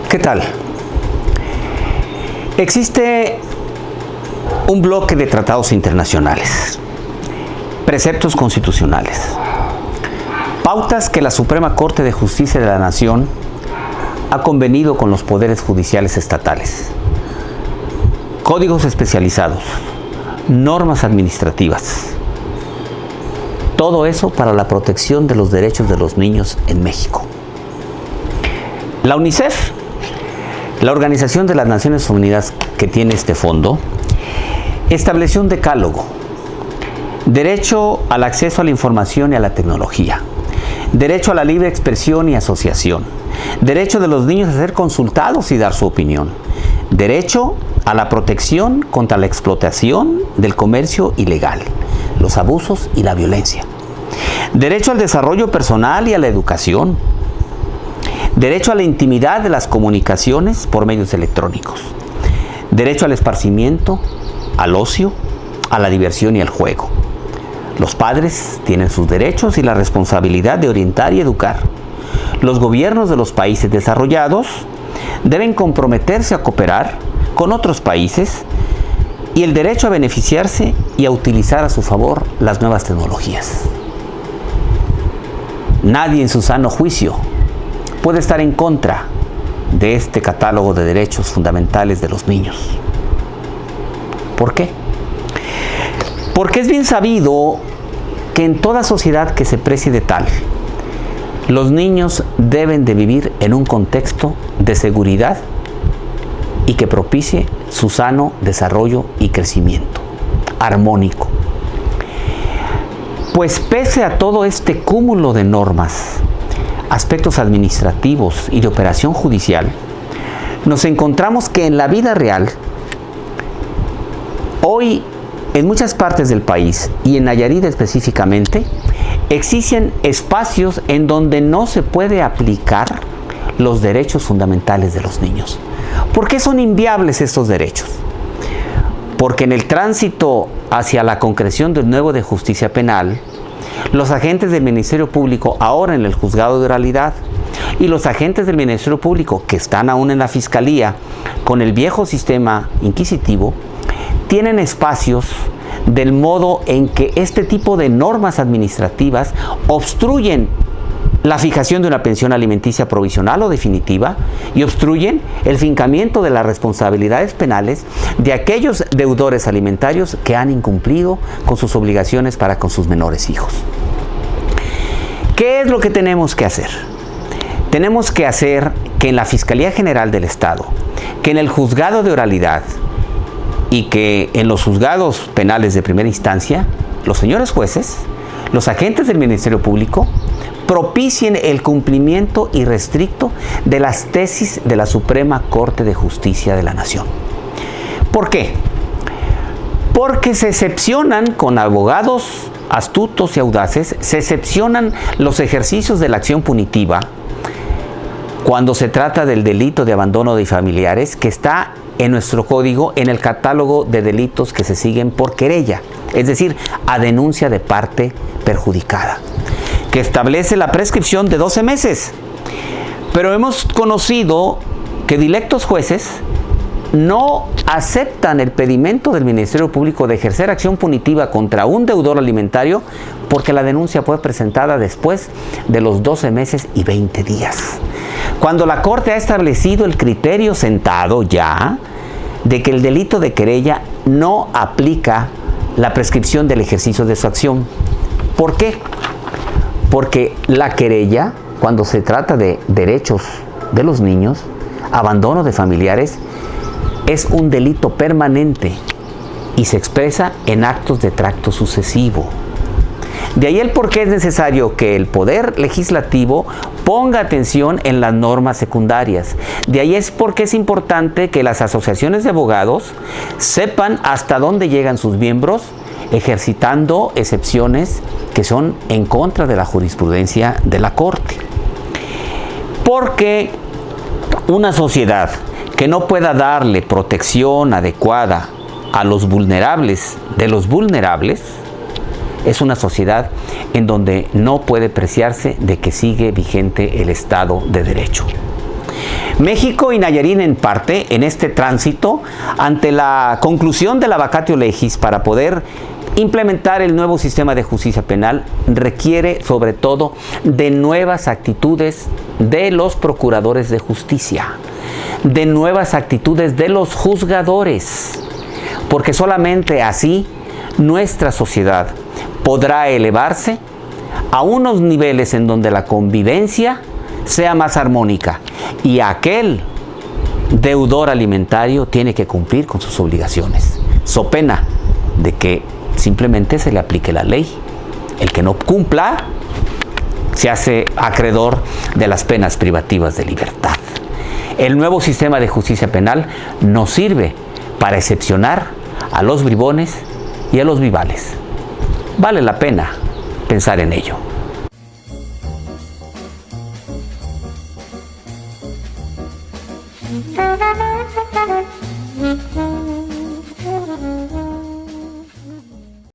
¿Qué tal? Existe un bloque de tratados internacionales, preceptos constitucionales, pautas que la Suprema Corte de Justicia de la Nación ha convenido con los poderes judiciales estatales, códigos especializados, normas administrativas. Todo eso para la protección de los derechos de los niños en México. La UNICEF, la Organización de las Naciones Unidas que tiene este fondo, estableció un decálogo: derecho al acceso a la información y a la tecnología, derecho a la libre expresión y asociación, derecho de los niños a ser consultados y dar su opinión, derecho a la protección contra la explotación del comercio ilegal, los abusos y la violencia, derecho al desarrollo personal y a la educación, derecho a la intimidad de las comunicaciones por medios electrónicos, derecho al esparcimiento, al ocio, a la diversión y al juego. Los padres tienen sus derechos y la responsabilidad de orientar y educar. Los gobiernos de los países desarrollados deben comprometerse a cooperar con otros países y el derecho a beneficiarse y a utilizar a su favor las nuevas tecnologías. Nadie en su sano juicio puede estar en contra de este catálogo de derechos fundamentales de los niños. ¿Por qué? Porque es bien sabido que en toda sociedad que se precie de tal, los niños deben de vivir en un contexto de seguridad y que propicie su sano desarrollo y crecimiento armónico. Pues pese a todo este cúmulo de normas, aspectos administrativos y de operación judicial, nos encontramos que en la vida real, hoy en muchas partes del país y en Nayarit específicamente, existen espacios en donde no se puede aplicar los derechos fundamentales de los niños. ¿Por qué son inviables estos derechos? Porque en el tránsito hacia la concreción del nuevo de justicia penal, los agentes del Ministerio Público, ahora en el juzgado de oralidad, y los agentes del Ministerio Público que están aún en la Fiscalía con el viejo sistema inquisitivo, tienen espacios del modo en que este tipo de normas administrativas obstruyen la fijación de una pensión alimenticia provisional o definitiva y obstruyen el fincamiento de las responsabilidades penales de aquellos deudores alimentarios que han incumplido con sus obligaciones para con sus menores hijos. ¿Qué es lo que tenemos que hacer? Tenemos que hacer que en la Fiscalía General del Estado, que en el juzgado de oralidad y que en los juzgados penales de primera instancia, los señores jueces, los agentes del Ministerio Público, propicien el cumplimiento irrestricto de las tesis de la Suprema Corte de Justicia de la Nación. ¿Por qué? Porque se excepcionan con abogados astutos y audaces, se excepcionan los ejercicios de la acción punitiva cuando se trata del delito de abandono de familiares que está en nuestro código en el catálogo de delitos que se siguen por querella, es decir, a denuncia de parte perjudicada, que establece la prescripción de 12 meses. Pero hemos conocido que dilectos jueces no aceptan el pedimento del Ministerio Público de ejercer acción punitiva contra un deudor alimentario porque la denuncia fue presentada después de los 12 meses y 20 días. Cuando la Corte ha establecido el criterio sentado ya de que el delito de querella no aplica la prescripción del ejercicio de su acción. ¿Por qué? Porque la querella, cuando se trata de derechos de los niños, abandono de familiares, es un delito permanente y se expresa en actos de tracto sucesivo. De ahí el por qué es necesario que el Poder Legislativo ponga atención en las normas secundarias. De ahí es porque es importante que las asociaciones de abogados sepan hasta dónde llegan sus miembros, ejercitando excepciones que son en contra de la jurisprudencia de la Corte. Porque una sociedad que no pueda darle protección adecuada a los vulnerables de los vulnerables, es una sociedad en donde no puede preciarse de que sigue vigente el Estado de Derecho. México y Nayarit, en parte, en este tránsito, ante la conclusión de la vacatio legis para poder implementar el nuevo sistema de justicia penal, requiere sobre todo de nuevas actitudes de los procuradores de justicia, de nuevas actitudes de los juzgadores, porque solamente así nuestra sociedad podrá elevarse a unos niveles en donde la convivencia sea más armónica y aquel deudor alimentario tiene que cumplir con sus obligaciones, so pena de que simplemente se le aplique la ley. El que no cumpla se hace acreedor de las penas privativas de libertad. El nuevo sistema de justicia penal nos sirve para excepcionar a los bribones y a los vivales. Vale la pena pensar en ello. Thank you.